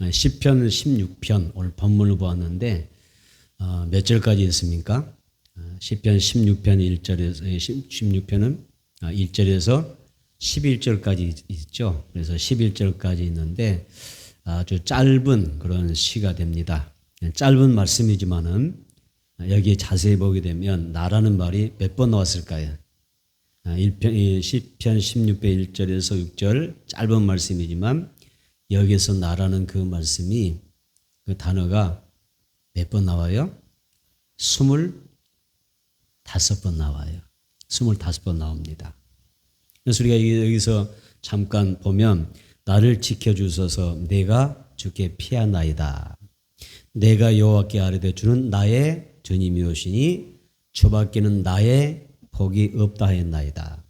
시편 16편 오늘 본문을 보았는데 몇 절까지 있습니까? 시편 16편 1절에서 16편은 1절에서 11절까지 있죠. 그래서 11절까지 있는데 아주 짧은 그런 시가 됩니다. 짧은 말씀이지만은 여기 자세히 보게 되면 나라는 말이 몇 번 나왔을까요? 시편 16편 1절에서 6절 짧은 말씀이지만 여기서 나라는 그 말씀이 그 단어가 몇 번 나와요? 25번 나와요. 25번 나옵니다. 그래서 우리가 여기서 잠깐 보면 나를 지켜주소서 내가 주께 피하나이다. 내가 여호와께 아뢰되 주는 나의 전임이오시니 주밖에는 나의 복이 없다 하였나이다.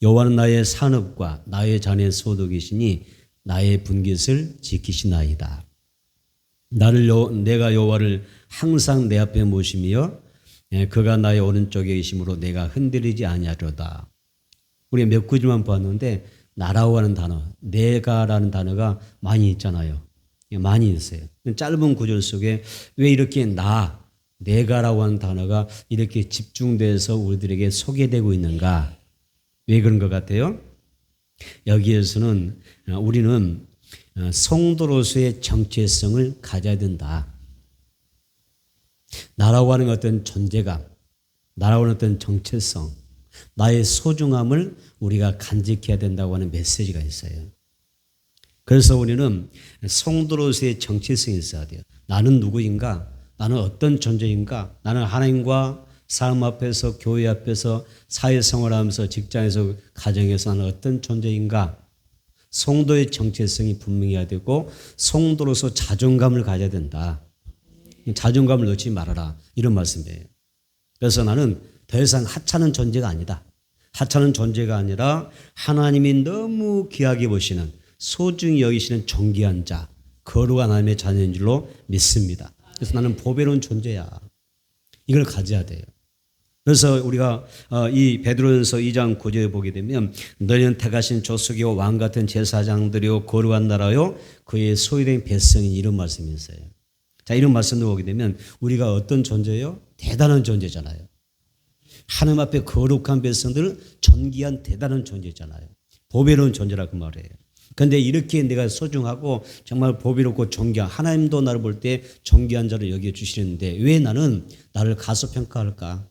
여호와는 나의 산업과 나의 자녀의 소득이시니 나의 분깃을 지키시나이다. 내가 여호와를 항상 내 앞에 모시며 그가 나의 오른쪽에 계심으로 내가 흔들리지 아니하리로다. 우리 몇 구절만 봤는데 나라고 하는 단어, 내가라는 단어가 많이 있잖아요. 많이 있어요. 짧은 구절 속에 왜 이렇게 내가라고 하는 단어가 이렇게 집중돼서 우리들에게 소개되고 있는가? 왜 그런 것 같아요? 여기에서는 우리는 성도로서의 정체성을 가져야 된다. 나라고 하는 어떤 존재감, 나라고 하는 어떤 정체성, 나의 소중함을 우리가 간직해야 된다고 하는 메시지가 있어요. 그래서 우리는 성도로서의 정체성이 있어야 돼요. 나는 누구인가? 나는 어떤 존재인가? 나는 하나님과 삶 앞에서, 교회 앞에서, 사회생활하면서, 직장에서, 가정에서 나는 어떤 존재인가? 성도의 정체성이 분명해야 되고 성도로서 자존감을 가져야 된다. 자존감을 놓지 말아라. 이런 말씀이에요. 그래서 나는 더 이상 하찮은 존재가 아니다. 하찮은 존재가 아니라 하나님이 너무 귀하게 보시는 소중히 여기시는 존귀한 자, 거룩한 하나님의 자녀인 줄로 믿습니다. 그래서 나는 보배로운 존재야. 이걸 가져야 돼요. 그래서 우리가 이 베드로전서 2장 9절에 보게 되면 너희는 택하신 족속이요 왕 같은 제사장들이요 거룩한 나라요 그의 소유된 백성이 이런 말씀이 있어요. 자, 이런 말씀도 보게 되면 우리가 어떤 존재요? 대단한 존재잖아요. 하나님 앞에 거룩한 백성들은 존귀한 대단한 존재잖아요. 보배로운 존재라 그 말이에요. 그런데 이렇게 내가 소중하고 정말 보배롭고 존귀한 하나님도 나를 볼 때 존귀한 자를 여겨주시는데 왜 나는 나를 가소평가할까?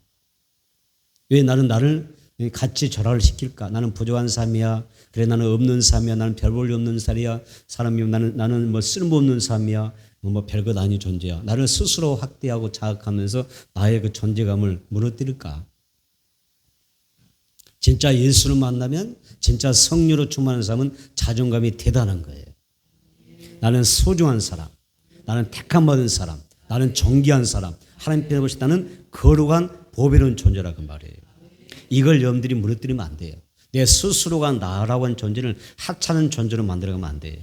왜 나를 같이 절하를 시킬까? 나는 부족한 삶이야. 그래 나는 없는 삶이야. 나는 별 볼일 없는 삶이야. 사람이 나는 뭐 쓸모없는 삶이야. 뭐 별것 아닌 존재야. 나를 스스로 확대하고 자극하면서 나의 그 존재감을 무너뜨릴까? 진짜 예수를 만나면 진짜 성령으로 충만한 사람은 자존감이 대단한 거예요. 나는 소중한 사람, 나는 택함 받은 사람, 나는 존귀한 사람, 하나님 편에 보시 나는 거룩한 보배로운 존재라 그 말이에요. 이걸 여러분들이 무너뜨리면 안 돼요. 내 스스로가 나라고 하는 존재를 하찮은 존재로 만들어가면 안 돼요.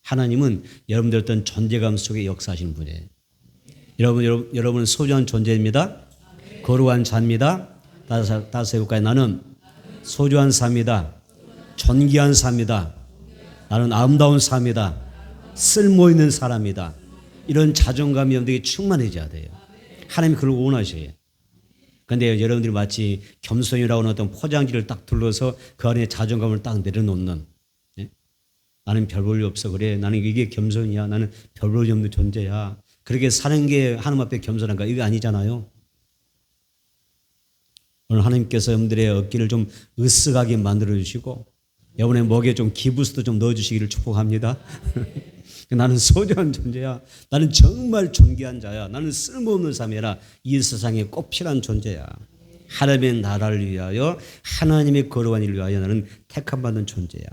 하나님은 여러분들 어떤 존재감 속에 역사하시는 분이에요. 여러분은 소중한 존재입니다. 거룩한 자입니다. 다섯 해볼까요? 나는 소중한 삶이다. 존귀한 삶이다. 나는 아름다운 삶이다. 쓸모있는 사람이다. 이런 자존감이 여러분들에게 충만해져야 돼요. 하나님이 그걸 원하셔요. 그런데 여러분들이 마치 겸손이라고 하는 어떤 포장지를 딱 둘러서 그 안에 자존감을 딱 내려놓는, 나는 별 볼 일 없어. 그래. 나는 이게 겸손이야. 나는 별 볼 일 없는 존재야. 그렇게 사는 게 하나님 앞에 겸손한가? 이거 아니잖아요. 오늘 하나님께서 여러분들의 어깨를 좀 으쓱하게 만들어주시고 여러분의 목에 좀 기부스도 좀 넣어주시기를 축복합니다. 나는 소중한 존재야. 나는 정말 존귀한 자야. 나는 쓸모없는 삶이라 이 세상에 꼭 필요한 존재야. 하나님의 나라를 위하여 하나님의 거룩한 일을 위하여 나는 택함받은 존재야.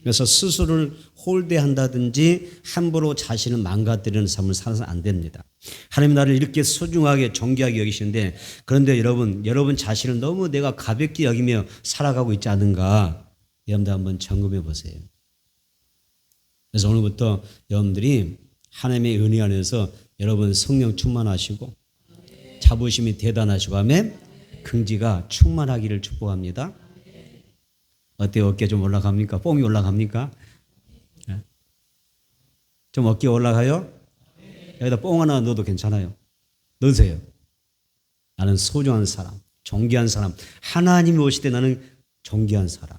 그래서 스스로를 홀대한다든지 함부로 자신을 망가뜨리는 삶을 살아서는 안 됩니다. 하나님 나를 이렇게 소중하게 존귀하게 여기시는데 그런데 여러분 자신을 너무 내가 가볍게 여기며 살아가고 있지 않은가 여러분들 한번 점검해 보세요. 그래서 오늘부터 여러분들이 하나님의 은혜 안에서 여러분 성령 충만하시고 자부심이 대단하시고 하면 긍지가 충만하기를 축복합니다. 어때요? 어깨 좀 올라갑니까? 뽕이 올라갑니까? 좀 어깨 올라가요? 여기다 뽕 하나 넣어도 괜찮아요. 넣으세요. 나는 소중한 사람, 존귀한 사람, 하나님이 오실 때 나는 존귀한 사람.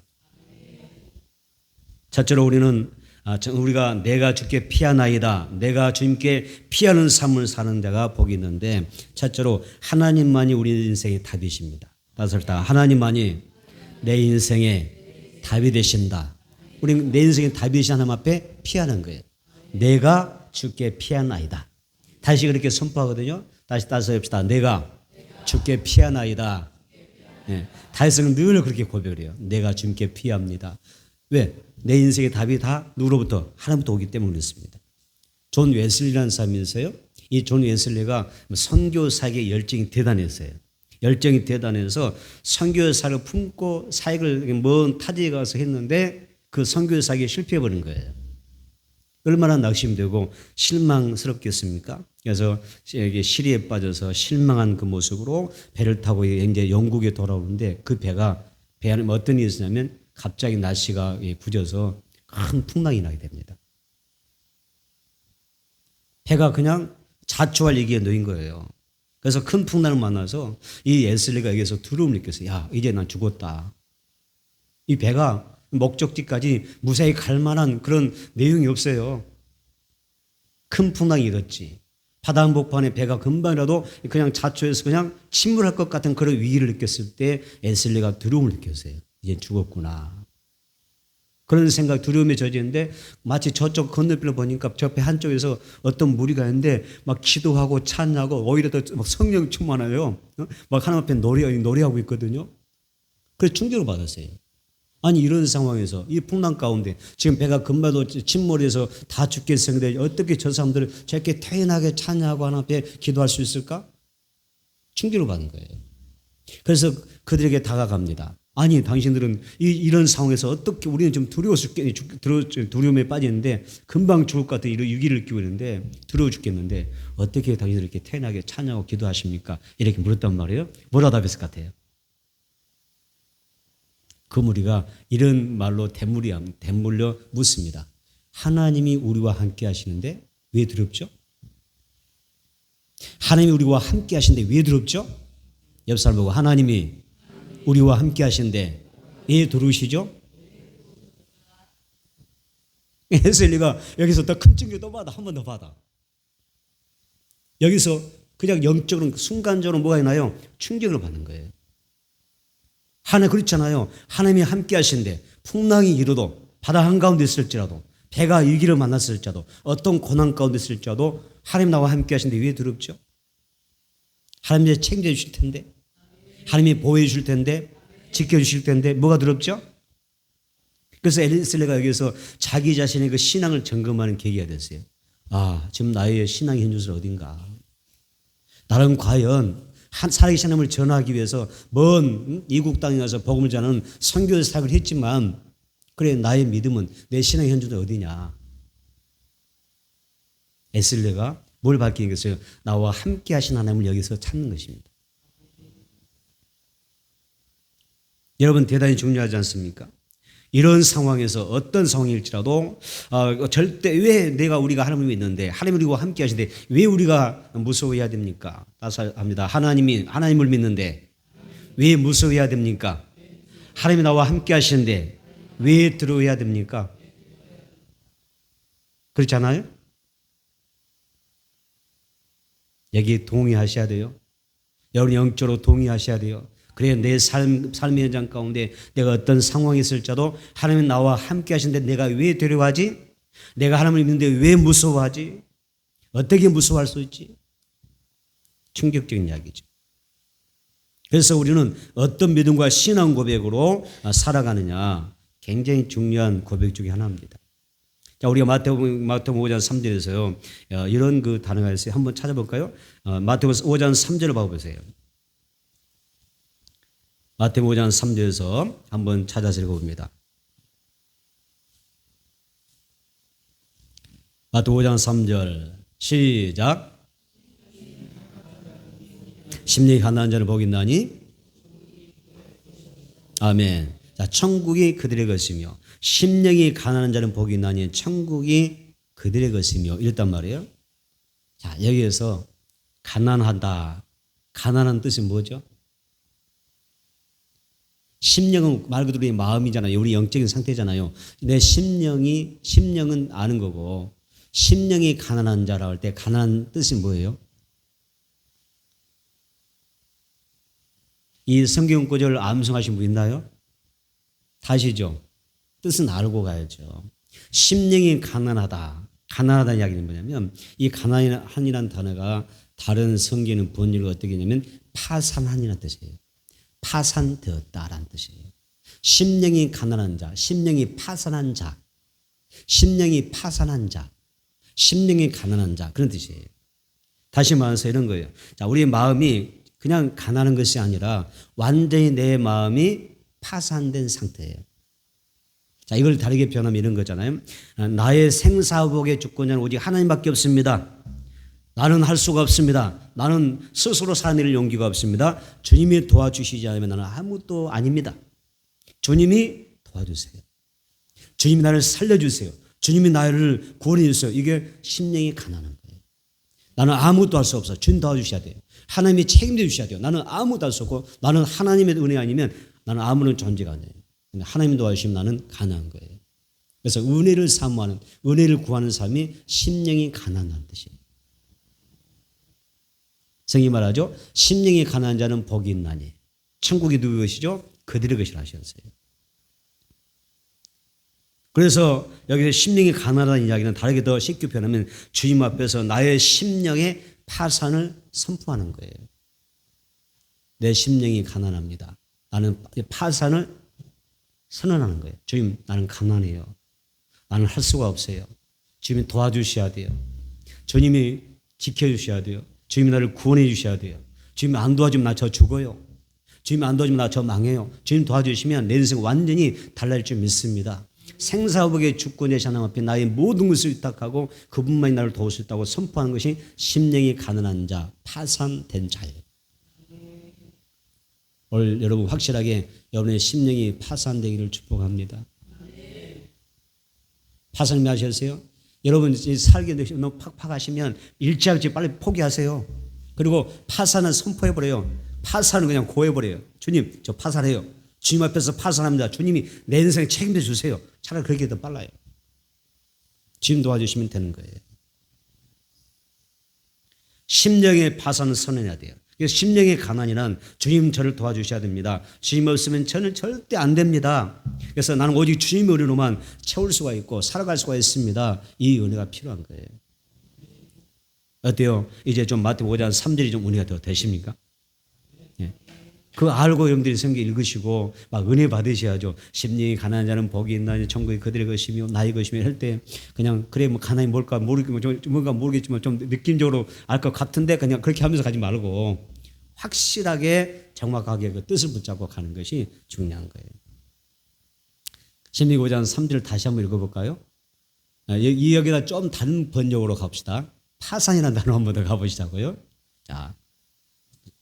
첫째로 우리가 내가 주께 피하나이다. 내가 주님께 피하는 삶을 사는 자가 복이 있는데, 첫째로 하나님만이 우리 인생의 답이십니다. 따라서 하나님만이 내 인생의 답이 되신다. 우리는 내 인생의 답이 되신 하나님 앞에 피하는 거예요. 내가 주께 피하나이다. 다시 그렇게 선포하거든요. 다시 따서 해봅시다. 내가 주께 피하나이다. 네. 다윗은 늘 그렇게 고백을 해요. 내가 주님께 피합니다. 왜? 내 인생의 답이 다 누구로부터? 하나님부터 오기 때문에 그렇습니다. 존 웨슬리라는 사람이 있어요. 이 존 웨슬리가 선교사에게 열정이 대단했어요. 열정이 대단해서 선교사를 품고 사역을 먼 타지에 가서 했는데 그 선교사에게 실패해버린 거예요. 얼마나 낙심되고 실망스럽겠습니까? 그래서 시리에 빠져서 실망한 그 모습으로 배를 타고 이제 영국에 돌아오는데 그 배 안에 어떤 일이 있었냐면 갑자기 날씨가 굳어서 큰 풍랑이 나게 됩니다. 배가 그냥 자초할 위기에 놓인 거예요. 그래서 큰 풍랑을 만나서 이 웨슬리가 여기서 두려움을 느꼈어요. 야, 이제 난 죽었다. 이 배가 목적지까지 무사히 갈 만한 그런 내용이 없어요. 큰 풍랑이 일었지. 바다 한복판에 배가 금방이라도 그냥 자초해서 그냥 침몰할 것 같은 그런 위기를 느꼈을 때 웨슬리가 두려움을 느꼈어요. 이제 죽었구나. 그런 생각, 두려움에 젖었는데 마치 저쪽 건너편을 보니까 저 배 한쪽에서 어떤 무리가 있는데 막 기도하고 찬양하고 오히려 더 막 성령 충만해요. 막 하나님 앞에 노래하고 있거든요. 그래서 충격을 받았어요. 아니 이런 상황에서 이 풍랑 가운데 지금 배가 금방도 침몰해서 다 죽겠었는데 어떻게 저 사람들을 저렇게 태연하게 찬양하고 하나님 앞에 기도할 수 있을까? 충격을 받은 거예요. 그래서 그들에게 다가갑니다. 아니 당신들은 이런 상황에서 어떻게 우리는 좀 두려움에 빠지는데 금방 죽을 것 같은 이런 위기를 느끼고 있는데 두려워 죽겠는데 어떻게 당신들 이렇게 태연하게 찬양하고 기도하십니까? 이렇게 물었단 말이에요. 뭐라 답했을 것 같아요? 그 무리가 이런 말로 대물려 묻습니다. 하나님이 우리와 함께 하시는데 왜 두렵죠? 하나님이 우리와 함께 하시는데 왜 두렵죠? 옆 사람 보고 하나님이 우리와 함께 하시는데 왜 두려우시죠? 웨슬리가 여기서 더 큰 충격 또 받아. 한 번 더 받아. 여기서 그냥 영적으로 순간적으로 뭐가 있나요? 충격을 받는 거예요. 하나 그렇잖아요. 하나님이 함께 하시는데 풍랑이 일어도 바다 한가운데 있을지라도 배가 위기를 만났을지라도 어떤 고난 가운데 있을지라도 하나님 나와 함께 하시는데 왜 두렵죠? 하나님이 책임져 주실 텐데 하나님이 보호해 주실 텐데 지켜주실 텐데 뭐가 두렵죠? 그래서 웨슬리가 여기서 자기 자신의 그 신앙을 점검하는 계기가 됐어요. 아, 지금 나의 신앙의 현주소는 어딘가? 나는 과연 살아계신 하나님을 전하기 위해서 먼 이국 땅에 가서 복음을 전하는 선교 사역을 했지만 그래 나의 믿음은 내 신앙의 현주소는 어디냐? 웨슬리가 뭘 밝히겠어요? 나와 함께 하신 하나님을 여기서 찾는 것입니다. 여러분 대단히 중요하지 않습니까? 이런 상황에서 어떤 상황일지라도 절대 왜 우리가 하나님을 믿는데 하나님이 우리와 함께 하시는데 왜 우리가 무서워해야 됩니까? 따서 합니다. 하나님을 믿는데 왜 무서워해야 됩니까? 하나님이 나와 함께 하시는데 왜 두려워해야 됩니까? 그렇지 않아요? 여기 동의하셔야 돼요. 여러분 영적으로 동의하셔야 돼요. 그래 내 삶의 현장 가운데 내가 어떤 상황이 있을지라도 하나님은 나와 함께 하시는데 내가 왜 두려워하지? 내가 하나님을 믿는데 왜 무서워하지? 어떻게 무서워할 수 있지? 충격적인 이야기죠. 그래서 우리는 어떤 믿음과 신앙 고백으로 살아가느냐 굉장히 중요한 고백 중에 하나입니다. 자, 우리가 마태복음 5장 3절에서요 이런 그 단어가 있어요. 한번 찾아볼까요? 마태복음 5장 3절을 봐보세요. 마태복음 5장 3절에서 한번 찾아서 읽어봅니다. 마태복음 5장 3절 시작. 심령이 가난한 자를 복이 있나니 아멘. 자, 천국이 그들의 것이며 심령이 가난한 자는 복이 있나니 천국이 그들의 것이며 이랬단 말이에요. 자, 여기에서 가난하다. 가난한 뜻이 뭐죠? 심령은 말 그대로 마음이잖아요. 우리 영적인 상태잖아요. 내 심령은 아는 거고, 심령이 가난한 자라고 할 때 가난한 뜻이 뭐예요? 이 성경 구절을 암송하신 분 있나요? 다시죠. 뜻은 알고 가야죠. 심령이 가난하다. 가난하다는 이야기는 뭐냐면 이 가난한이라는 단어가 다른 성경은 번역을 어떻게 하냐면 파산한이라는 뜻이에요. 파산되었다라는 뜻이에요. 심령이 가난한 자, 심령이 파산한 자, 심령이 파산한 자, 심령이 가난한 자 그런 뜻이에요. 다시 말해서 이런 거예요. 자, 우리의 마음이 그냥 가난한 것이 아니라 완전히 내 마음이 파산된 상태예요. 자, 이걸 다르게 표현하면 이런 거잖아요. 나의 생사복의 주권자는 오직 하나님밖에 없습니다. 나는 할 수가 없습니다. 나는 스스로 살아낼 용기가 없습니다. 주님이 도와주시지 않으면 나는 아무것도 아닙니다. 주님이 도와주세요. 주님이 나를 살려주세요. 주님이 나를 구원해 주세요. 이게 심령이 가난한 거예요. 나는 아무것도 할 수 없어. 주님 도와주셔야 돼요. 하나님이 책임져 주셔야 돼요. 나는 아무것도 할 수 없고 나는 하나님의 은혜 아니면 나는 아무런 존재가 아니에요. 하나님 도와주시면 나는 가난한 거예요. 그래서 은혜를 사모하는, 은혜를 구하는 삶이 심령이 가난한 뜻이에요. 성경이 말하죠. 심령이 가난한 자는 복이 있나니 천국이 누구의 것이죠? 그들의 것이라 하셨어요. 그래서 여기서 심령이 가난하다는 이야기는 다르게 더 쉽게 표현하면 주님 앞에서 나의 심령의 파산을 선포하는 거예요. 내 심령이 가난합니다. 나는 파산을 선언하는 거예요. 주님, 나는 가난해요. 나는 할 수가 없어요. 주님이 도와주셔야 돼요. 주님이 지켜주셔야 돼요. 주님이 나를 구원해 주셔야 돼요. 주님이 안 도와주면 나 저 죽어요. 주님이 안 도와주면 나 저 망해요. 주님 도와주시면 내 인생 완전히 달라질 줄 믿습니다. 생사복의 주권의 하나님 앞에 나의 모든 것을 위탁하고 그분만이 나를 도울 수 있다고 선포하는 것이 심령이 가난한 자, 파산된 자예요. 오늘 여러분 확실하게 여러분의 심령이 파산되기를 축복합니다. 파산이 하셨어요? 여러분 살게 되시면 너무 팍팍하시면 일찌감치 빨리 포기하세요. 그리고 파산은 선포해버려요. 파산은 그냥 고해버려요. 주님 저 파산해요. 주님 앞에서 파산합니다. 주님이 내 인생 책임져 주세요. 차라리 그렇게 더 빨라요. 주님 도와주시면 되는 거예요. 심령의 파산을 선언해야 돼요. 심령의 가난이란 주님 저를 도와주셔야 됩니다. 주님 없으면 저는 절대 안 됩니다. 그래서 나는 오직 주님의 은혜로만 채울 수가 있고 살아갈 수가 있습니다. 이 은혜가 필요한 거예요. 어때요? 이제 좀 마태복음 5장 3절이 좀 은혜가 더 되십니까? 예. 그거 알고 여러분들이 성경 읽으시고 막 은혜 받으셔야죠. 심령이 가난한 자는 복이 있나니 천국이 그들의 것이며 나의 것이며 할 때 그냥 그래 뭐 가난이 뭘까 모르겠지만 좀 느낌적으로 알 것 같은데 그냥 그렇게 하면서 가지 말고 확실하게 정확하게 그 뜻을 붙잡고 가는 것이 중요한 거예요. 신명기 5장 3절을 다시 한번 읽어볼까요? 여기다 좀 다른 번역으로 갑시다. 파산이라는 단어 한번 더 가보시자고요. 자,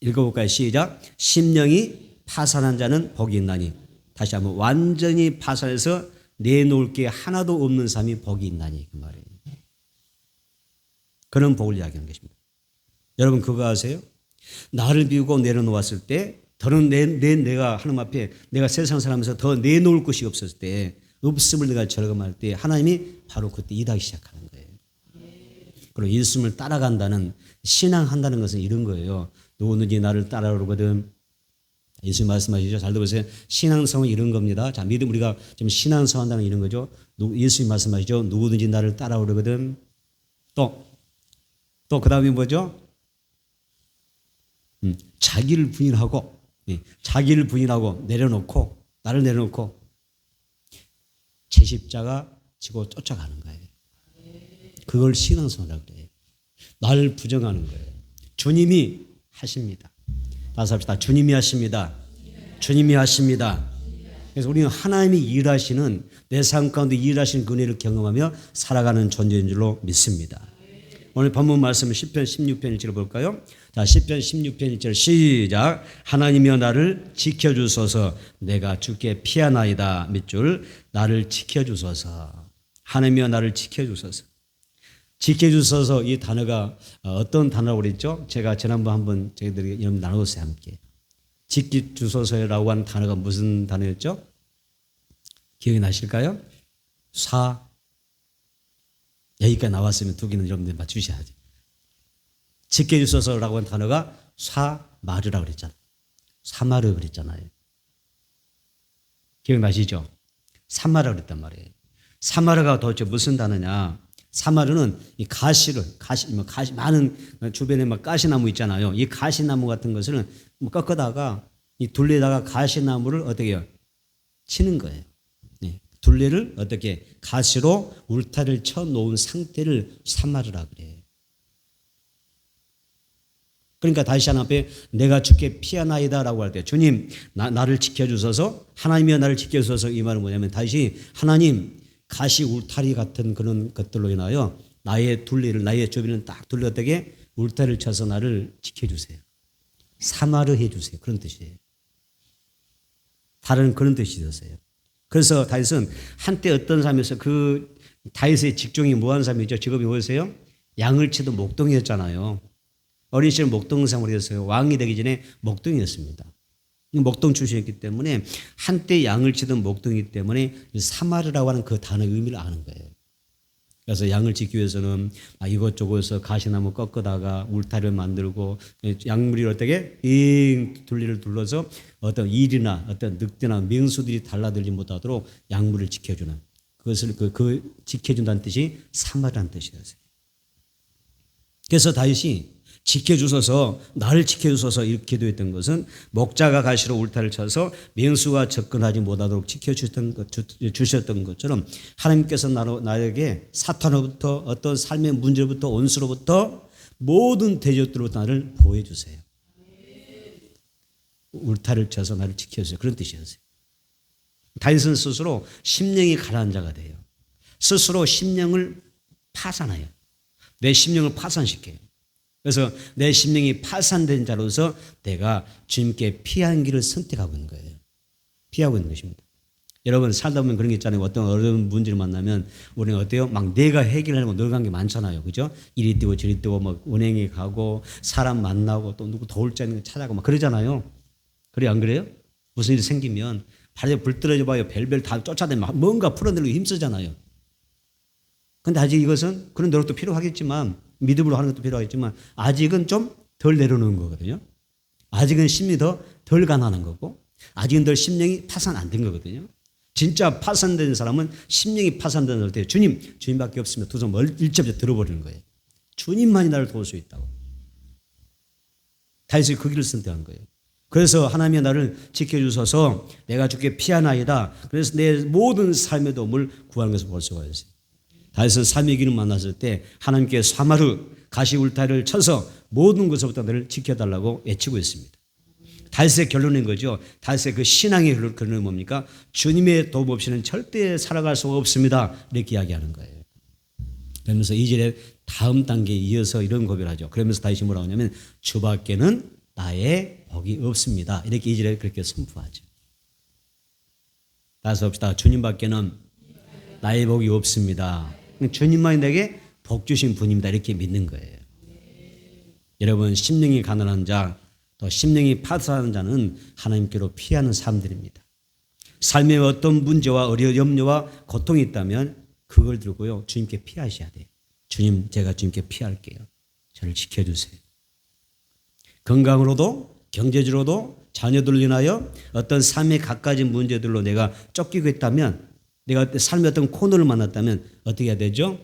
읽어볼까요? 시작. 심령이 파산한 자는 복이 있나니. 다시 한번 완전히 파산해서 내놓을 게 하나도 없는 삶이 복이 있나니 그 말이에요. 그런 복을 이야기하는 것입니다. 여러분 그거 아세요? 나를 비우고 내려놓았을 때 더는 내가 하나님 앞에 내가 세상 살면서 더 내놓을 것이 없었을 때 없음을 내가 절감할 때 하나님이 바로 그때 일하기 시작하는 거예요. 그리고 예수님을 따라간다는 신앙한다는 것은 이런 거예요. 누구든지 나를 따라오거든. 예수님 말씀하시죠. 잘 들어보세요. 신앙성은 이런 겁니다. 자, 믿음 우리가 지금 신앙성 한다는 이런 거죠. 예수님 말씀하시죠. 누구든지 나를 따라오거든. 또 그 다음에 뭐죠? 자기를 부인하고 내려놓고 나를 내려놓고 제 십자가 지고 쫓아가는 거예요. 그걸 신앙성이라고 그래요. 나를 부정하는 거예요. 주님이 하십니다. 다시 합시다. 주님이 하십니다. 주님이 하십니다. 그래서 우리는 하나님이 일하시는 내 삶 가운데 일하시는 그 은혜를 경험하며 살아가는 존재인 줄로 믿습니다. 오늘 본문 말씀은 시편 16편 1절을 볼까요? 자, 시편 16편 1절 시작. 하나님이여 나를 지켜주소서. 내가 주께 피하나이다. 밑줄 나를 지켜주소서. 하나님이여 나를 지켜주소서. 지켜주소서 이 단어가 어떤 단어라고 그랬죠? 제가 지난번 한번 저희들이 이름 나눴어요, 함께. 지켜주소서라고 하는 단어가 무슨 단어였죠? 기억이 나실까요? 여기까지 나왔으면 두 개는 여러분들 맞추셔야죠. 지켜주소서라고 하는 단어가 사마르라고 그랬잖아요. 사마르 그랬잖아요. 기억나시죠? 사마르 그랬단 말이에요. 사마르가 도대체 무슨 단어냐? 사마르는 이 많은 주변에 막 가시나무 있잖아요. 이 가시나무 같은 것을 꺾어다가 이 둘레에다가 가시나무를 어떻게 해요? 치는 거예요. 네. 둘레를 어떻게 가시로 울타리를 쳐 놓은 상태를 사마르라 그래요. 그러니까 다시 하나 앞에 내가 주께 피하나이다라고 할 때 주님 나를 지켜주소서, 하나님이여 나를 지켜주소서, 이 말은 뭐냐면 다시 하나님 가시 울타리 같은 그런 것들로 인하여 나의 둘레를, 나의 주변을 딱 둘러 어떻게 울타리를 쳐서 나를 지켜주세요. 사마르 해주세요. 그런 뜻이에요. 다른 그런 뜻이 있었어요. 그래서 다윗은 한때 어떤 삶에서 그 다윗의 직종이 뭐하는 삶이죠? 직업이 뭐였어요? 양을 치던 목동이었잖아요. 어린 시절 목동 생활이었어요. 왕이 되기 전에 목동이었습니다. 목동 출신이었기 때문에 한때 양을 치던 목동이기 때문에 사마르라고 하는 그 단어의 의미를 아는 거예요. 그래서 양을 지키기 위해서는 이것저것에서 가시나무 꺾어다가 울타리를 만들고 양물이 어떻게 빙 둘리를 둘러서 어떤 일이나 어떤 늑대나 맹수들이 달라들지 못하도록 양물을 지켜주는 그것을 그 지켜준다는 뜻이 사마르라는 뜻이었어요. 그래서 다윗이 지켜주소서, 나를 지켜주소서 이렇게 기도했던 것은 목자가 가시로 울타리를 쳐서 맹수가 접근하지 못하도록 지켜주셨던 것처럼 하나님께서 나에게 사탄으로부터 어떤 삶의 문제로부터 온수로부터 모든 대적들로부터 나를 보호해 주세요. 울타리를 쳐서 나를 지켜주세요. 그런 뜻이었어요. 다윗은 스스로 심령이 가난한 자가 돼요. 스스로 심령을 파산해요. 내 심령을 파산시켜요. 그래서 내 심령이 파산된 자로서 내가 주님께 피하는 길을 선택하고 있는 거예요. 피하고 있는 것입니다. 여러분 살다 보면 그런 게 있잖아요. 어떤 어려운 문제를 만나면 우리는 어때요? 막 내가 해결하려고 노력한 게 많잖아요. 그죠? 이리 뛰고 저리 뛰고 뭐 은행에 가고 사람 만나고 또 누구 도울 자 있는 거 찾아가고 막 그러잖아요. 그래 안 그래요? 무슨 일이 생기면 발에 불 떨어져 봐요. 별별 다 쫓아다니면 뭔가 풀어내려고 힘쓰잖아요. 그런데 아직 이것은 그런 노력도 필요하겠지만 믿음으로 하는 것도 필요하겠지만 아직은 좀 덜 내려놓은 거거든요. 아직은 심리 덜 가난한 거고 아직은 덜 심령이 파산 안 된 거거든요. 진짜 파산된 사람은 심령이 파산된 상태에 주님밖에 없으면 두 손 일cep에 들어버리는 거예요. 주님만이 나를 도울 수 있다고. 다윗이 그 길을 선택한 거예요. 그래서 하나님이 나를 지켜주셔서 내가 주께 피하나이다. 그래서 내 모든 삶의 도움을 구하는 것을 볼 수가 있어요. 다윗은 삶의 길을 만났을 때 하나님께 사마르 가시 울타리를 쳐서 모든 것부터 나를 지켜달라고 외치고 있습니다. 다윗의 결론인 거죠. 다윗의 그 신앙의 결론은 뭡니까? 주님의 도움 없이는 절대 살아갈 수가 없습니다. 이렇게 이야기하는 거예요. 그러면서 2절에 다음 단계에 이어서 이런 고백을 하죠. 그러면서 다윗이 뭐라고 하냐면 주밖에는 나의 복이 없습니다. 이렇게 2절에 그렇게 선포하죠. 다시 봅시다. 주님밖에는 나의 복이 없습니다. 주님만이 내게 복 주신 분입니다. 이렇게 믿는 거예요. 여러분 심령이 가난한 자 또 심령이 파산한 자는 하나님께로 피하는 사람들입니다. 삶에 어떤 문제와 염려와 고통이 있다면 그걸 들고요 주님께 피하셔야 돼요. 주님 제가 주님께 피할게요. 저를 지켜주세요. 건강으로도 경제적으로도 자녀들로 인하여 어떤 삶의 갖가지 문제들로 내가 쫓기고 있다면 내가 삶의 어떤 코너를 만났다면 어떻게 해야 되죠?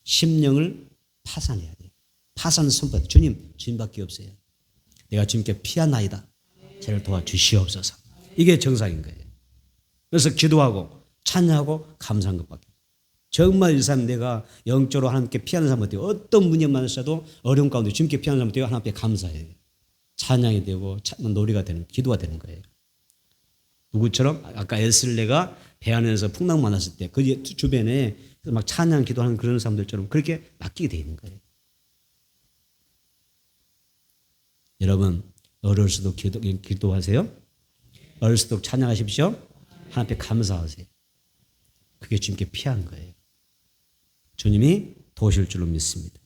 심령을 파산해야 돼요. 파산 선포. 주님밖에 없어요. 내가 주님께 피하나이다. 저를 도와주시옵소서. 이게 정상인 거예요. 그래서 기도하고 찬양하고 감사한 것밖에. 정말 이 삶 내가 영적으로 하나님께 피하는 사람 어때요? 어떤 문제 만났어도 어려운 가운데 주님께 피하는 사람 어때요? 하나님 앞에 감사해요. 찬양이 되고 놀이가 되는 기도가 되는 거예요. 누구처럼 아까 에슬레가 배 안에서 풍랑 만났을 때 그 주변에 막 찬양 기도하는 그런 사람들처럼 그렇게 맡기게 돼 있는 거예요. 여러분 어려울수록 기도하세요. 어려울수록 찬양하십시오. 하나님 앞에 감사하세요. 그게 주님께 피하는 거예요. 주님이 도우실 줄로 믿습니다.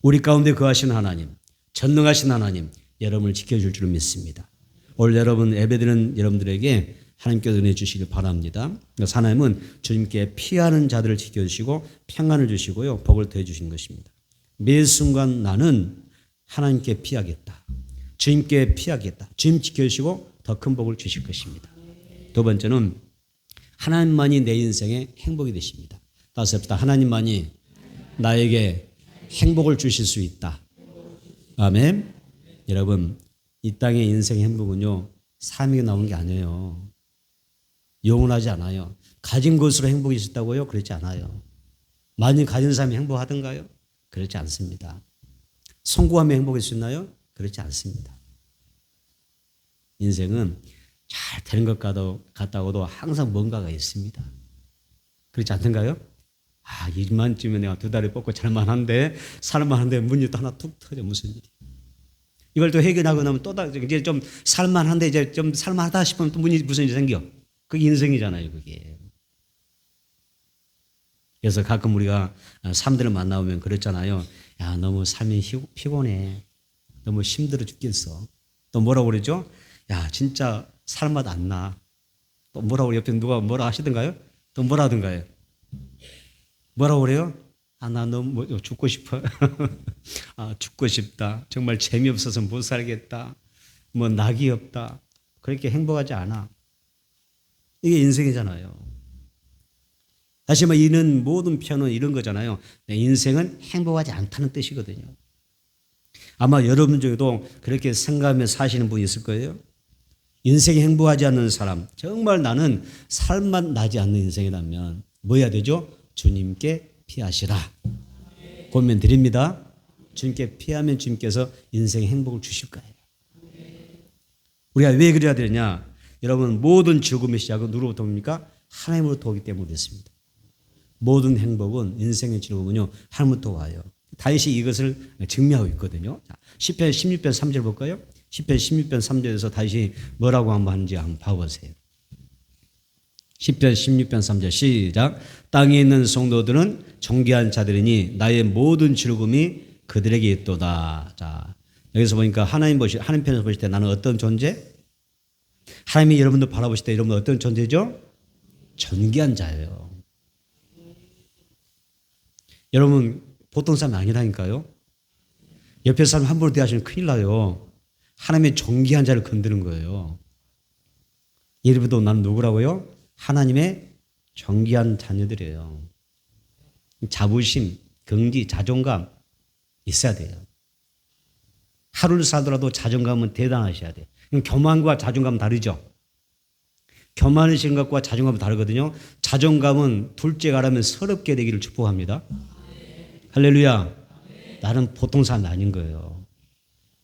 우리 가운데 거하신 하나님, 전능하신 하나님, 여러분을 지켜줄 줄로 믿습니다. 오늘 여러분 예배드리는 여러분들에게 하나님께서 은혜 주시길 바랍니다. 하나님은 주님께 피하는 자들을 지켜주시고 평안을 주시고요, 복을 더해 주시는 것입니다. 매 순간 나는 하나님께 피하겠다, 주님께 피하겠다, 주님 지켜주시고 더 큰 복을 주실 것입니다. 두 번째는 하나님만이 내 인생의 행복이 되십니다. 다섯째, 하나님만이 나에게 행복을 주실 수 있다. 아멘. 여러분, 이 땅의 인생의 행복은요, 삶이 나오는 게 아니에요. 영원하지 않아요. 가진 것으로 행복이 있었다고요? 그렇지 않아요. 많이 가진 사람이 행복하던가요? 그렇지 않습니다. 성공하면 행복할 수 있나요? 그렇지 않습니다. 인생은 잘 되는 것 같다고도 항상 뭔가가 있습니다. 그렇지 않던가요? 이만쯤에 내가 두 다리 뻗고 잘만한데, 살만한데 문이 또 하나 툭 터져. 무슨 일이? 이걸 또 해결하고 나면 또 이제 좀 살만한데, 이제 좀 살만하다 싶으면 또 문이 무슨 일이 생겨. 그게 인생이잖아요, 그게. 그래서 가끔 우리가 사람들을 만나보면 그랬잖아요. 야, 너무 삶이 피곤해. 너무 힘들어 죽겠어. 또 뭐라고 그러죠? 야, 진짜 살맛 안 나. 또 뭐라고, 옆에 누가 뭐라 하시던가요? 또 뭐라 하던가요? 뭐라고 그래요? 나 너무 죽고 싶어. 죽고 싶다. 정말 재미없어서 못 살겠다. 낙이 없다. 그렇게 행복하지 않아. 이게 인생이잖아요. 다시 말해, 이런 모든 표현은 이런 거잖아요. 내 인생은 행복하지 않다는 뜻이거든요. 아마 여러분 중에도 그렇게 생각하며 사시는 분이 있을 거예요. 인생이 행복하지 않는 사람, 정말 나는 살맛 나지 않는 인생이라면 뭐 해야 되죠? 주님께 피하시라. 고민 드립니다. 주님께 피하면 주님께서 인생의 행복을 주실 거예요. 우리가 왜 그래야 되느냐? 여러분, 모든 즐거움의 시작은 누구로부터 옵니까? 하나님으로부터 오기 때문에 그렇습니다. 모든 행복은, 인생의 즐거움은요, 하나님부터 와요. 다윗이 이것을 증명하고 있거든요. 시편 16편 3절 볼까요? 시편 16편 3절에서 다윗이 뭐라고 한번 하는지 한번 봐보세요. 시편 16편 3절 시작. 땅에 있는 성도들은 존귀한 자들이니 나의 모든 즐거움이 그들에게 있도다. 자, 여기서 보니까 하나님 편에서 보실 때 나는 어떤 존재? 하나님이 여러분들 바라보실 때 여러분 어떤 존재죠? 존귀한 자예요. 여러분, 보통 사람이 아니라니까요. 옆에 사람 함부로 대하시면 큰일 나요. 하나님의 존귀한 자를 건드는 거예요. 예를 나는 누구라고요? 하나님의 존귀한 자녀들이에요. 자부심, 긍지, 자존감 있어야 돼요. 하루를 살더라도 자존감은 대단하셔야 돼요. 교만과 자존감은 다르죠. 교만하신 것과 자존감은 다르거든요. 자존감은 둘째 가라면 서럽게 되기를 축복합니다. 할렐루야. 나는 보통 사람이 아닌 거예요.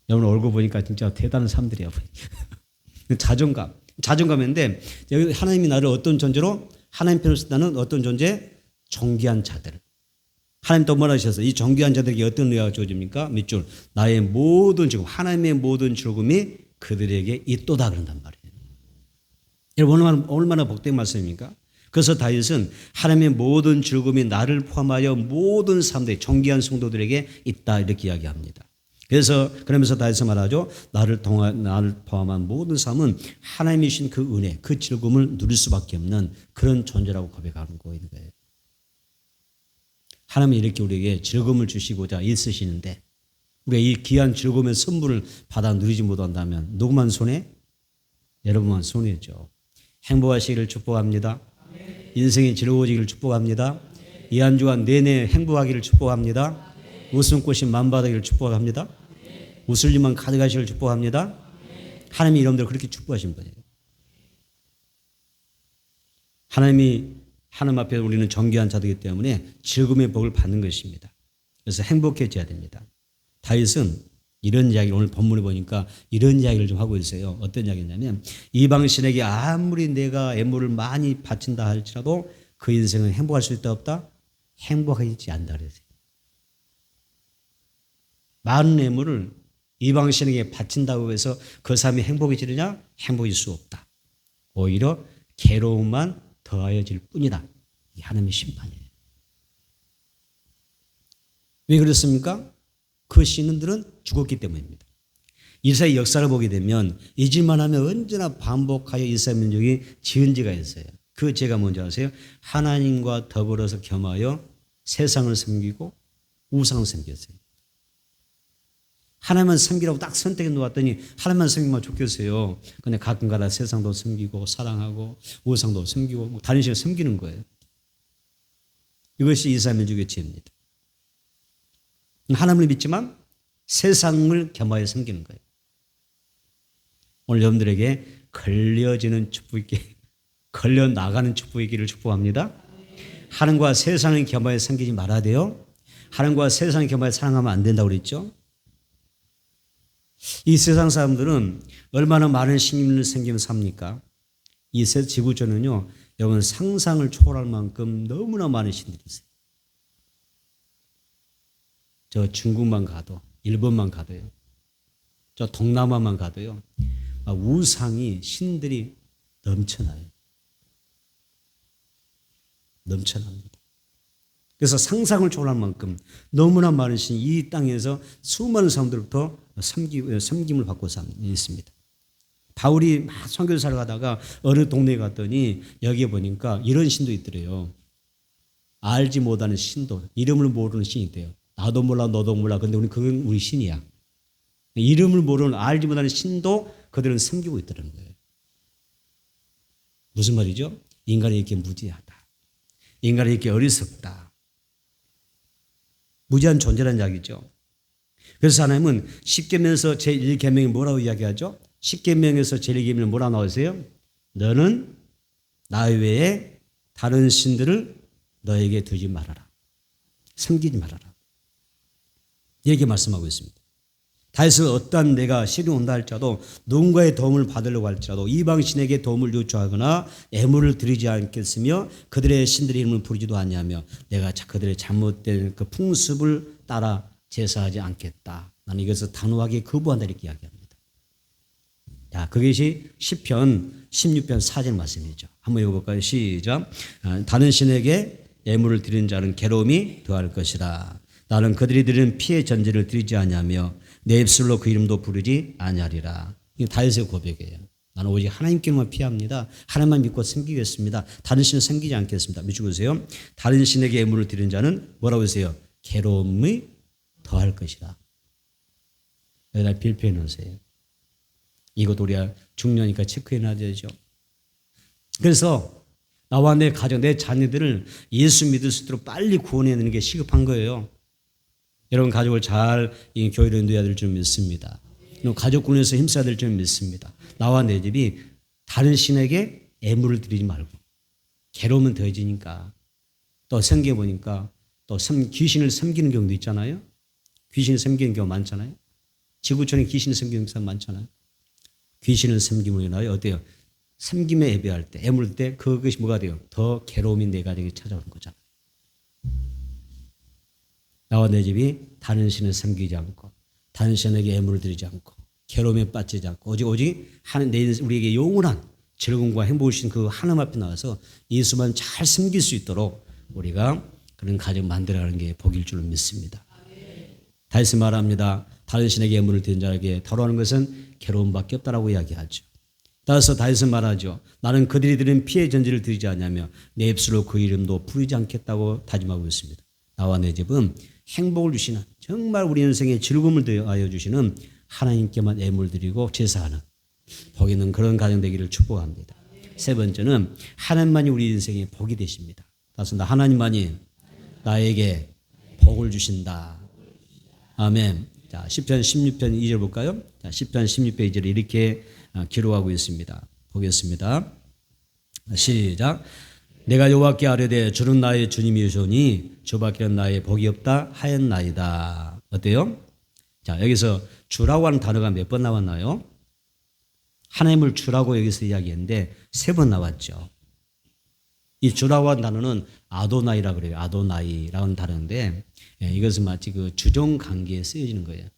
여러분 얼굴 보니까 진짜 대단한 사람들이에요. 자존감인데 여기 하나님이 나를 어떤 존재로, 하나님 편에서 나는 어떤 존재? 존귀한 자들. 하나님 또 뭐라 하셨어요? 이 존귀한 자들에게 어떤 의미가 주어집니까? 밑줄. 나의 모든 즐거움, 하나님의 모든 즐거움이 그들에게 있도다 그런단 말이에요. 여러분 얼마나 복된 말씀입니까? 그래서 다윗은 하나님의 모든 즐거움이 나를 포함하여 모든 사람들이, 존귀한 성도들에게 있다 이렇게 이야기합니다. 그러면서 다윗은 말하죠. 나를 포함한 모든 삶은 하나님이 주신 그 은혜, 그 즐거움을 누릴 수밖에 없는 그런 존재라고 고백하는 거예요. 하나님이 이렇게 우리에게 즐거움을 주시고자 있으시는데 우리가 이 귀한 즐거움의 선물을 받아 누리지 못한다면 누구만 손해? 여러분만 손해죠. 행복하시기를 축복합니다. 인생이 즐거워지기를 축복합니다. 이 한 주간 내내 행복하기를 축복합니다. 웃음꽃이 만발하기를 축복합니다. 웃을 일만 가득하시기를 축복합니다. 하나님이 여러분들 그렇게 축복하신 분이에요. 하나님 앞에 우리는 존귀한 자들이기 때문에 즐거움의 복을 받는 것입니다. 그래서 행복해져야 됩니다. 다윗은 이런 이야기를 오늘 본문에 보니까 이런 이야기를 좀 하고 있어요. 어떤 이야기냐면 이방신에게 아무리 내가 애물을 많이 바친다 할지라도 그 인생은 행복할 수 있다 없다? 행복하지 않다 그랬어요. 많은 애물을 이방신에게 바친다고 해서 그 사람이 행복해지느냐? 행복일 수 없다. 오히려 괴로움만 더하여질 뿐이다. 이 하나님의 심판이에요. 왜 그렇습니까? 그 신들은 죽었기 때문입니다. 이스라엘 역사를 보게 되면 잊을만 하면 언제나 반복하여 이스라엘 민족이 지은 죄가 있어요. 그 죄가 뭔지 아세요? 하나님과 더불어서 겸하여 세상을 섬기고 우상을 섬겼어요. 하나님만 섬기라고 딱 선택해 놓았더니 하나님만 섬기면 좋겠어요. 근데 가끔가다 세상도 섬기고 사랑하고 우상도 섬기고 다른 신을 섬기는 거예요. 이것이 이스라엘 민족의 죄입니다. 하나님을 믿지만 세상을 겸하여 섬기는 거예요. 오늘 여러분들에게 걸려지는 축복이, 걸려나가는 축복이기를 축복합니다. 하나님과 세상을 겸하여 섬기지 말아야 돼요. 하나님과 세상을 겸하여 사랑하면 안 된다고 그랬죠. 이 세상 사람들은 얼마나 많은 신님을 섬기며 삽니까? 이 지구촌은요, 여러분 상상을 초월할 만큼 너무나 많은 신들이 있어요. 저 중국만 가도, 일본만 가도요, 저 동남아만 가도요, 우상이, 신들이 넘쳐나요. 넘쳐납니다. 그래서 상상을 초월할 만큼 너무나 많은 신이 이 땅에서 수많은 사람들부터 섬김을 받고 있습니다. 바울이 막 선교사를 가다가 어느 동네에 갔더니 여기에 보니까 이런 신도 있더래요. 알지 못하는 신도, 이름을 모르는 신이 있대요. 나도 몰라 너도 몰라. 근데 그건 우리 신이야. 이름을 모르는, 알지 못하는 신도 그들은 섬기고 있다는 거예요. 무슨 말이죠? 인간이 이렇게 무지하다. 인간이 이렇게 어리석다. 무지한 존재라는 이야기죠. 그래서 하나님은 십계명에서 제1계명이 뭐라고 이야기하죠? 십계명에서 제1계명은 뭐라고 나오세요? 너는 나 외에 다른 신들을 너에게 두지 말아라. 섬기지 말아라. 이렇게 말씀하고 있습니다. 다윗은 어떠한 내가 시련이 온다 할지라도 누군가의 도움을 받으려고 할지라도 이방신에게 도움을 요청하거나 애물을 드리지 않겠으며 그들의 신들의 이름을 부르지도 아니하며 내가 그들의 잘못된 그 풍습을 따라 제사하지 않겠다. 나는 이것을 단호하게 거부한다 이렇게 이야기합니다. 자, 그것이 시편 16편 4절 말씀이죠. 한번 읽어볼까요? 시작. 다른 신에게 애물을 드리는 자는 괴로움이 더할 것이라. 나는 그들이 드리는 피의 전제를 드리지 아니하며 내 입술로 그 이름도 부르지 아니하리라. 이게 다윗의 고백이에요. 나는 오직 하나님께만 피합니다. 하나님만 믿고 섬기겠습니다. 다른 신을 섬기지 않겠습니다. 미치고 보세요. 다른 신에게 애물을 드리는 자는 뭐라고 하세요? 괴로움이 더할 것이라. 여기다 빌표해 놓으세요. 이것도 우리가 중요하니까 체크해 놔야 되죠. 그래서 나와 내 가정, 내 자녀들을 예수 믿을 수 있도록 빨리 구원해내는 게 시급한 거예요. 여러분 가족을 잘 교회로 인도해야 될 줄 믿습니다. 가족군에서 힘써야 될 줄 믿습니다. 나와 내 집이 다른 신에게 애물을 드리지 말고 괴로움은 더해지니까 또 생겨보니까 또 귀신을 섬기는 경우도 있잖아요. 귀신을 섬기는 경우 많잖아요. 지구촌에 귀신을 섬기는 사람 많잖아요. 귀신을 섬김으로 인하여 어때요? 섬김에 예배할 때, 애물 때 그것이 뭐가 돼요? 더 괴로움이 내 가정에 찾아오는 거잖아요. 나와 내 집이 다른 신을 섬기지 않고 다른 신에게 애물을 드리지 않고 괴로움에 빠지지 않고 오직 우리에게 영원한 즐거움과 행복을 주신 그 하나님 앞에 나와서 예수만 잘 섬길 수 있도록 우리가 그런 가정 만들어가는 게 복일 줄로 믿습니다. 다윗은 말합니다. 다른 신에게 애물을 드린 자에게 다루는 것은 괴로움밖에 없다라고 이야기하죠. 따라서 다윗은 말하죠. 나는 그들이 드린 피의 전제를 드리지 않냐며 내 입술로 그 이름도 부르지 않겠다고 다짐하고 있습니다. 나와 내 집은 행복을 주시는, 정말 우리 인생에 즐거움을 더하여 주시는 하나님께만 애물 드리고 제사하는 복 있는 그런 가정 되기를 축복합니다. 세 번째는 하나님만이 우리 인생에 복이 되십니다. 따라서 하나님만이 나에게 복을 주신다. 아멘. 자, 시편 16편 2절 볼까요? 자, 시편 16편 2절에 이렇게 기록하고 있습니다. 보겠습니다. 시작. 내가 여호와께 아뢰되 주는 나의 주님이시오니 주밖에는 나의 복이 없다 하였나이다. 어때요? 자, 여기서 주라고 하는 단어가 몇 번 나왔나요? 하나님을 주라고 여기서 이야기했는데 3번 나왔죠. 이 주라고 하는 단어는 아도나이라고 그래요. 아도나이라는 단어인데 이것은 마치 그 주종 관계에 쓰여지는 거예요.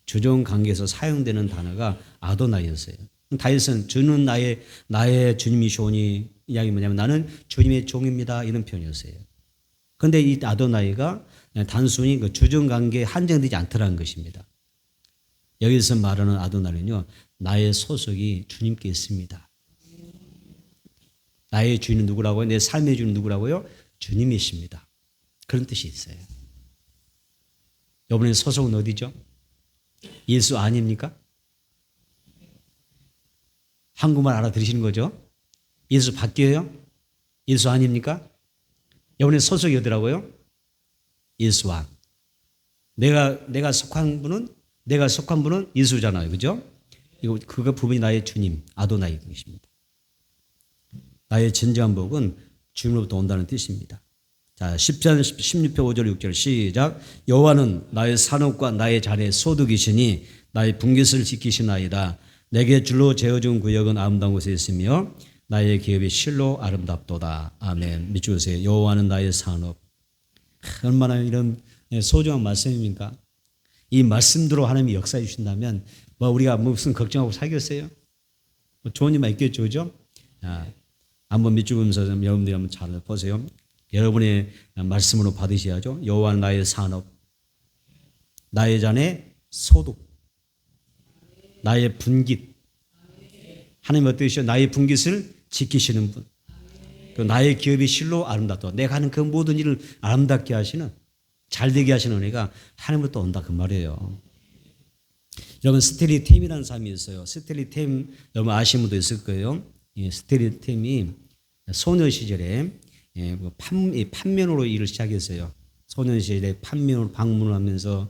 주종 관계에서 사용되는 단어가 아도나이였어요. 다윗은 주는 나의 주님이시오니 이야기 뭐냐면 나는 주님의 종입니다 이런 표현이었어요. 그런데 이 아도나이가 단순히 그 주정관계에 한정되지 않더라는 것입니다. 여기서 말하는 아도나는요, 나의 소속이 주님께 있습니다. 나의 주인은 누구라고요? 내 삶의 주인은 누구라고요? 주님이십니다. 그런 뜻이 있어요. 여러분의 소속은 어디죠? 예수 아닙니까? 한국말 알아들으시는 거죠? 예수 바뀌어요? 예수 아닙니까? 여러분의 소속이 어디라고요? 예수 안. 내가 속한 분은 예수잖아요. 그죠? 그거 부분이 나의 주님, 아도나이십니다. 나의 진정한 복은 주님으로부터 온다는 뜻입니다. 자, 10편 16편 5절 6절 시작. 여호와는 나의 산업과 나의 자리에 소득이시니 나의 분깃을 지키시나이다. 내게 줄로 재어준 구역은 아름다운 곳에 있으며 나의 기업이 실로 아름답도다. 아멘. 믿으세요. 여호와는 나의 산업. 얼마나 이런 소중한 말씀입니까? 이 말씀대로 하나님이 역사해 주신다면 우리가 무슨 걱정하고 살겠어요? 좋은 일만 있겠죠. 그죠? 한번 밑줄보면서 여러분들이 한번 잘 보세요. 여러분의 말씀으로 받으셔야죠. 여호와는 나의 산업, 나의 잔의 소득, 나의 분깃. 하나님 어떠시죠? 나의 분깃을 지키시는 분. 또 나의 기업이 실로 아름답다. 내가 하는 그 모든 일을 아름답게 하시는, 잘되게 하시는 은혜가 하나님으로부터 온다 그 말이에요. 여러분 스텔리 템이라는 사람이 있어요. 스텔리 템 여러분 아시는 분도 있을 거예요. 스텔리 템이 소녀 시절에 판매로 일을 시작했어요. 소년 시절에 판매로 방문을 하면서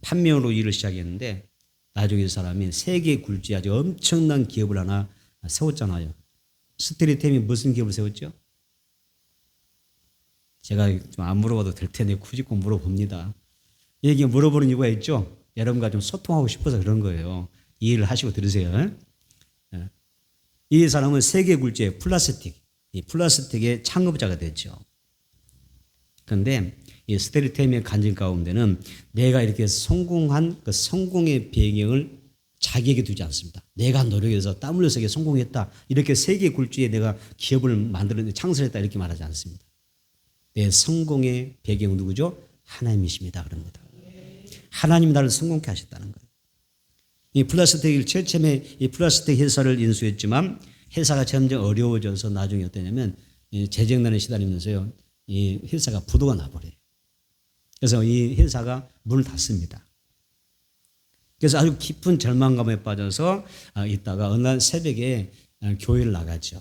판매로 일을 시작했는데 나중에 이 사람이 세계 굴지 아주 엄청난 기업을 하나 세웠잖아요. 스테리템이 무슨 기업을 세웠죠? 제가 좀 안 물어봐도 될 텐데 굳이 꼭 물어봅니다. 이게 물어보는 이유가 있죠. 여러분과 좀 소통하고 싶어서 그런 거예요. 이해를 하시고 들으세요. 이 사람은 세계 굴지의 이 플라스틱의 창업자가 됐죠. 그런데 이 스테리템의 간증 가운데는 내가 이렇게 성공한 그 성공의 배경을 자기에게 두지 않습니다. 내가 노력해서 땀 흘려서 성공했다. 이렇게 세계 굴지에 내가 기업을 만들었는데 창설했다. 이렇게 말하지 않습니다. 내 성공의 배경은 누구죠? 하나님이십니다. 그럽니다. 하나님이 나를 성공케 하셨다는 거예요. 이 플라스틱을 처음에 이 플라스틱 회사를 인수했지만 회사가 점점 어려워져서 나중에 어떠냐면 재정난에 시달리면서요. 이 회사가 부도가 나버려요. 그래서 이 회사가 문을 닫습니다. 그래서 아주 깊은 절망감에 빠져서 있다가 어느 날 새벽에 교회를 나가죠.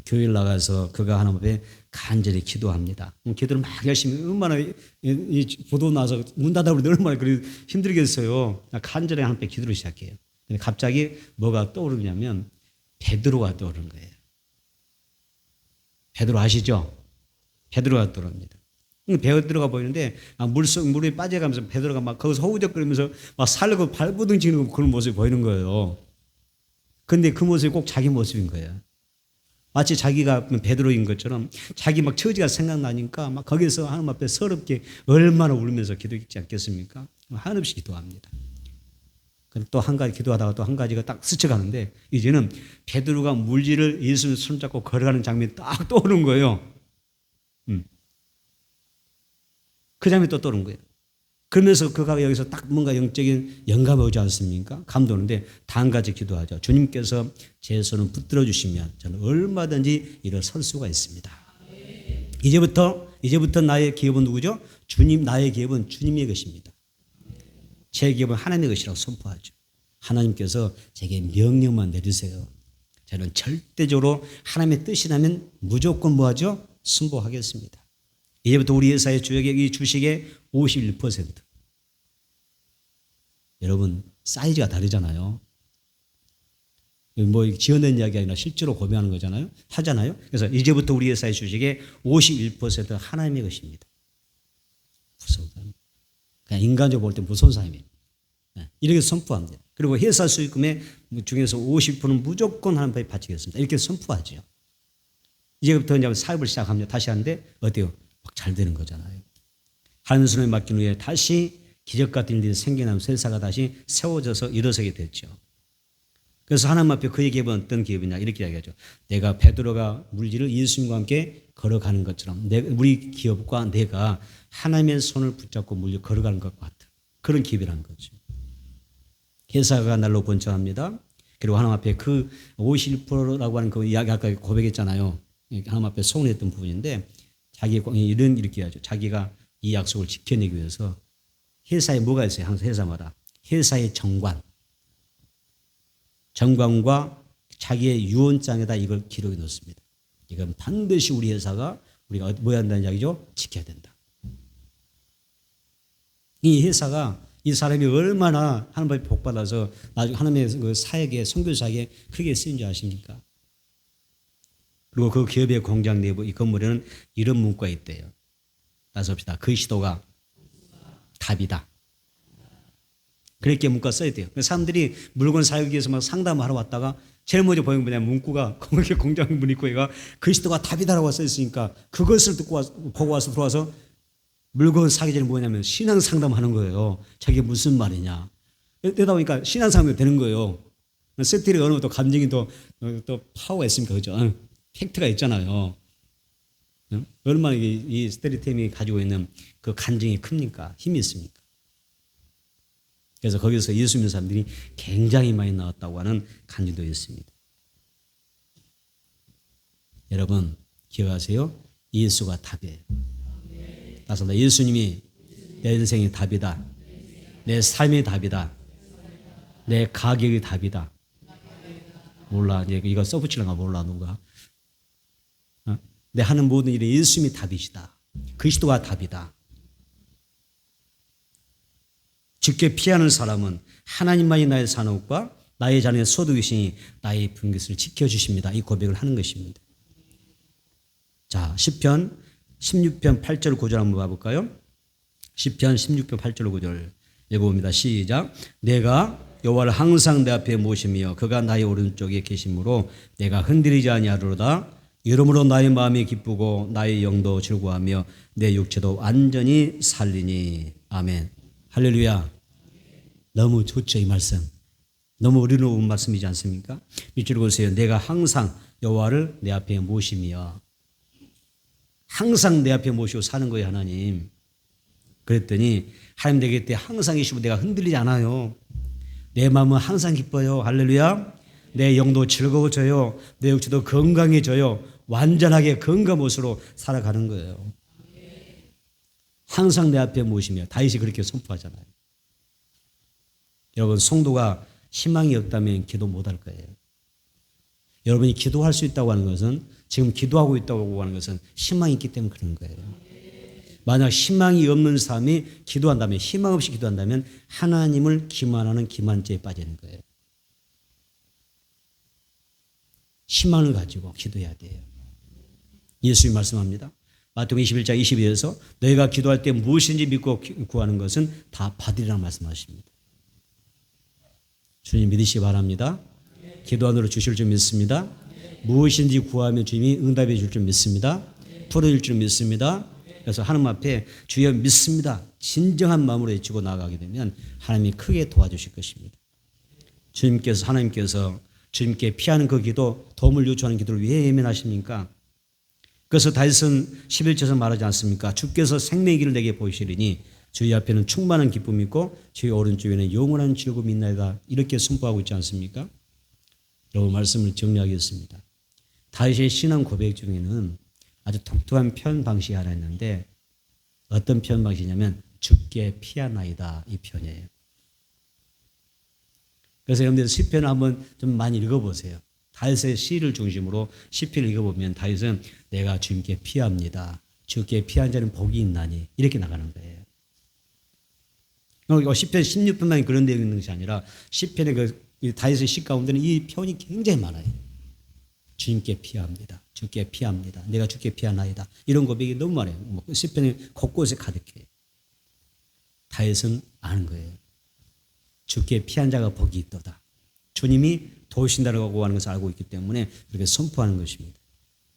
교회를 나가서 그가 하나님 앞에 간절히 기도합니다. 기도를 막 열심히 얼마나 이 부도 나서 문 닫아버리는데 얼마나 힘들겠어요. 간절히 하나님 앞에 기도를 시작해요. 근데 갑자기 뭐가 떠오르냐면 베드로가 떠오르는 거예요. 베드로 아시죠? 베드로가 떠오릅니다. 베드로가 보이는데 물에 빠져가면서 베드로가 막 거기서 허우적거리면서 막 살고 발버둥 치는 그런 모습이 보이는 거예요. 근데 그 모습이 꼭 자기 모습인 거예요. 마치 자기가 베드로인 것처럼 자기 막 처지가 생각나니까 막 거기서 하나님 앞에 서럽게 얼마나 울면서 기도했지 않겠습니까? 한없이 기도합니다. 또 한 가지 기도하다가 또 한 가지가 딱 스쳐가는데 이제는 베드로가 물질을 예수를 손잡고 걸어가는 장면이 딱 떠오르는 거예요. 그 장면이 또 떠오르는 거예요. 그러면서 그가 여기서 딱 뭔가 영적인 영감이 오지 않습니까? 감도는데 다 한 가지 기도하죠. 주님께서 제 손을 붙들어 주시면 저는 얼마든지 일어설 수가 있습니다. 이제부터 나의 기업은 누구죠? 나의 기업은 주님의 것입니다. 제 기업은 하나님의 것이라고 선포하죠. 하나님께서 제게 명령만 내리세요. 저는 절대적으로 하나님의 뜻이라면 무조건 뭐하죠? 승복하겠습니다. 이제부터 우리 회사의 이 주식의 51%. 여러분 사이즈가 다르잖아요. 뭐 지어낸 이야기가 아니라 실제로 고민하는 거잖아요. 하잖아요. 그래서 이제부터 우리 회사의 주식의 51% 하나님의 것입니다. 무서운 사람. 그냥 인간적으로 볼 때 무서운 사람이에요. 이렇게 선포합니다. 그리고 회사 수익금의 중에서 50%는 무조건 하나님께 바치겠습니다. 이렇게 선포하죠. 이제부터 이제 사업을 시작합니다. 다시 하는데 어때요? 막 잘 되는 거잖아요. 하나님 손에 맡긴 후에 다시 기적 같은 일이 생겨나면서 회사가 다시 세워져서 일어서게 됐죠. 그래서 하나님 앞에 그 기업은 어떤 기업이냐 이렇게 이야기하죠. 내가 베드로가 물질을 예수님과 함께 걸어가는 것처럼 우리 기업과 내가 하나님의 손을 붙잡고 물질 걸어가는 것 같은 그런 기업이라는 거죠. 회사가 날로 번창합니다. 그리고 하나님 앞에 그 51%라고 하는 그 이야기 아까 고백했잖아요. 하나님 앞에 소원했던 부분인데 자기 이렇게 하죠. 자기가 이 약속을 지켜내기 위해서 회사에 뭐가 있어요? 항상 회사마다 회사의 정관과 자기의 유언장에다 이걸 기록해 놓습니다. 이건 반드시 우리 회사가 우리가 뭐 해야 한다는 이야기죠? 지켜야 된다. 이 회사가 이 사람이 얼마나 하나님의 복 받아서 나중에 하나님의 그 사역에 선교사역에 크게 쓰인 줄 아십니까? 그리고 그 기업의 공장 내부 이 건물에는 이런 문구가 있대요. 따서 봅시다. 그리스도가 답이다. 그렇게 문구가 써야 돼요. 사람들이 물건 사기 위해서 막 상담하러 왔다가 제일 먼저 보이는 뭐냐면 문구가 거기 공장 문 있고 얘가 그리스도가 답이다라고 써 있으니까 그것을 보고 와서 들어와서 물건 사기 전에 뭐냐면 신앙 상담하는 거예요. 저게 무슨 말이냐. 그러다 보니까 신앙 상담이 되는 거예요. 세트리 어느 것도 감정이 또 파워가 있습니까? 그죠? 팩트가 있잖아요. 얼마나 이 스테리템이 가지고 있는 그 간증이 큽니까? 힘이 있습니까? 그래서 거기서 예수 믿는 사람들이 굉장히 많이 나왔다고 하는 간증도 있습니다. 여러분 기억하세요? 예수가 답이에요. 따라서 예수님이 내 인생의 답이다. 내 삶의 답이다. 내 가격의 답이다. 몰라. 이거 써붙이려나 몰라 누가. 내 하는 모든 일에 예수님이 답이시다. 그리스도가 답이다. 죽게 피하는 사람은 하나님만이 나의 산업과 나의 자녀의 소득이시니 나의 분깃을 지켜주십니다. 이 고백을 하는 것입니다. 자, 시편 16편 8절 9절 한번 봐볼까요? 시편 16편 8절 9절 읽어봅니다. 시작. 내가 여호와를 항상 내 앞에 모시며 그가 나의 오른쪽에 계심으로 내가 흔들리지 아니하리로다. 이러므로 나의 마음이 기쁘고 나의 영도 즐거워하며 내 육체도 완전히 살리니. 아멘. 할렐루야. 너무 좋죠 이 말씀. 너무 어려운 말씀이지 않습니까? 밑줄 보세요. 내가 항상 여호와를 내 앞에 모시며 항상 내 앞에 모시고 사는 거예요 하나님. 그랬더니 하나님 내 곁에 항상 계시고 내가 흔들리지 않아요. 내 마음은 항상 기뻐요. 할렐루야. 내 영도 즐거워져요. 내 육체도 건강해져요. 완전하게 건강한 모습으로 살아가는 거예요. 항상 내 앞에 모시며 다윗이 그렇게 선포하잖아요. 여러분 성도가 희망이 없다면 기도 못할 거예요. 여러분이 기도할 수 있다고 하는 것은 지금 기도하고 있다고 하는 것은 희망이 있기 때문에 그런 거예요. 만약 희망이 없는 사람이 기도한다면 희망 없이 기도한다면 하나님을 기만하는 기만죄에 빠지는 거예요. 희망을 가지고 기도해야 돼요. 예수님이 말씀합니다. 마태복음 21장 22절에서 너희가 기도할 때 무엇인지 믿고 구하는 것은 다 받으리라고 말씀하십니다. 주님 믿으시기 바랍니다. 기도안으로 주실 줄 믿습니다. 무엇인지 구하면 주님이 응답해 줄 줄 믿습니다. 풀어줄 줄 믿습니다. 그래서 하나님 앞에 주여 믿습니다. 진정한 마음으로 외치고 나아가게 되면 하나님이 크게 도와주실 것입니다. 하나님께서 주님께 피하는 그 기도, 도움을 요청하는 기도를 왜 외면하십니까? 그래서 다윗은 11절에서 말하지 않습니까? 주께서 생명의 길을 내게 보이시리니 주의 앞에는 충만한 기쁨이 있고 주의 오른쪽에는 영원한 즐거움이 있나이다. 이렇게 선포하고 있지 않습니까? 여러분 말씀을 정리하겠습니다. 다윗의 신앙 고백 중에는 아주 독특한 표현 방식이 하나 있는데 어떤 표현 방식이냐면 주께 피하나이다 이 표현이에요. 그래서 여러분들 시편을 한번 좀 많이 읽어보세요. 다윗의 시를 중심으로 시편을 읽어보면 다윗은 내가 주님께 피합니다. 주께 피한 자는 복이 있나니 이렇게 나가는 거예요. 시편 16편만 그런 내용이 있는 것이 아니라 시편의 그 다윗의 시 가운데는 이 표현이 굉장히 많아요. 주님께 피합니다. 주께 피합니다. 내가 주께 피하나이다. 이런 고백이 너무 많아요. 시편이 곳곳에 가득해요. 다윗은 아는 거예요. 주께 피한 자가 복이 있도다. 주님이 도우신다고 하는 것을 알고 있기 때문에 그렇게 선포하는 것입니다.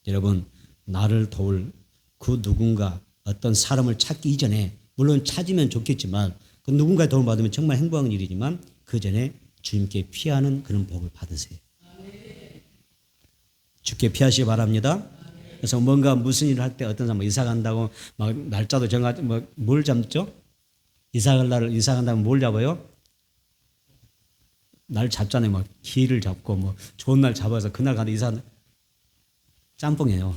여러분 나를 도울 그 누군가 어떤 사람을 찾기 이전에 물론 찾으면 좋겠지만 그 누군가의 도움을 받으면 정말 행복한 일이지만 그 전에 주님께 피하는 그런 복을 받으세요. 주께 피하시기 바랍니다. 그래서 뭔가 무슨 일을 할 때 어떤 사람 이사 간다고 막 날짜도 정하지 뭘 잡죠? 이사 간다면 뭘 잡아요? 날 잡잖아요. 막 기일을 잡고 뭐 좋은 날 잡아서 그날 가는 이사 짬뽕이에요.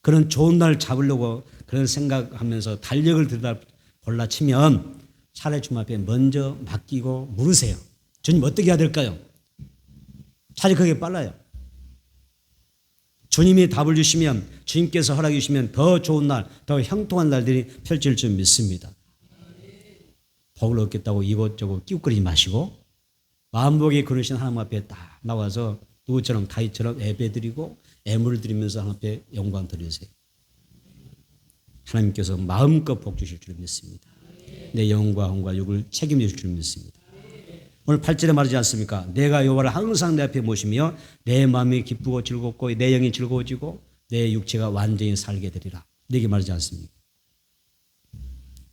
그런 좋은 날 잡으려고 그런 생각하면서 달력을 들다 골라치면 차라리 주님 앞에 먼저 맡기고 물으세요. 주님 어떻게 해야 될까요? 차라리 그게 빨라요. 주님이 답을 주시면 주님께서 허락해 주시면 더 좋은 날, 더 형통한 날들이 펼칠 줄 믿습니다. 복을 얻겠다고 이곳저곳 끼웃거리지 마시고 마음복에 그러신 하나님 앞에 딱 나와서 누구처럼 다윗처럼 예배드리고 애물을 드리면서 하나님 앞에 영광 드리세요. 하나님께서 마음껏 복 주실 줄 믿습니다. 내 영과 혼과 육을 책임져 주실 줄 믿습니다. 오늘 8절에 말하지 않습니까? 내가 여호와를 항상 내 앞에 모시며 내 마음이 기쁘고 즐겁고 내 영이 즐거워지고 내 육체가 완전히 살게 되리라. 이렇게 말하지 않습니까?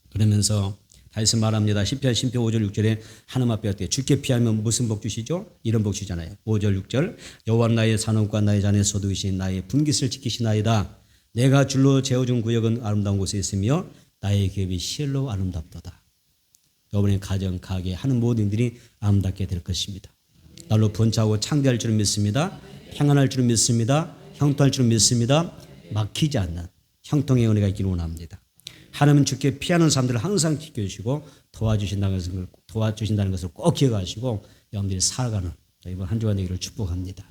그러면서 다시 말합니다. 시편 5절 6절에 하나님 앞에 어떻게 주께 피하면 무슨 복 주시죠? 이런 복 주잖아요. 5절 6절 여호와는 나의 산업과 나의 잔의 소득이신 나의 분깃을 지키시나이다. 내가 줄로 재어준 구역은 아름다운 곳에 있으며 나의 기업이 시엘로 아름답도다. 여러분의 가정, 가게 하는 모든 일이 아름답게 될 것입니다. 날로 번창하고 창대할 줄은 믿습니다. 평안할 줄은 믿습니다. 형통할 줄은 믿습니다. 막히지 않는 형통의 은혜가 있기를 원합니다. 하나님은 주께 피하는 사람들을 항상 지켜주시고 도와주신다는 것을 꼭 기억하시고 여러분들이 살아가는 이번 한 주간 되기를 축복합니다.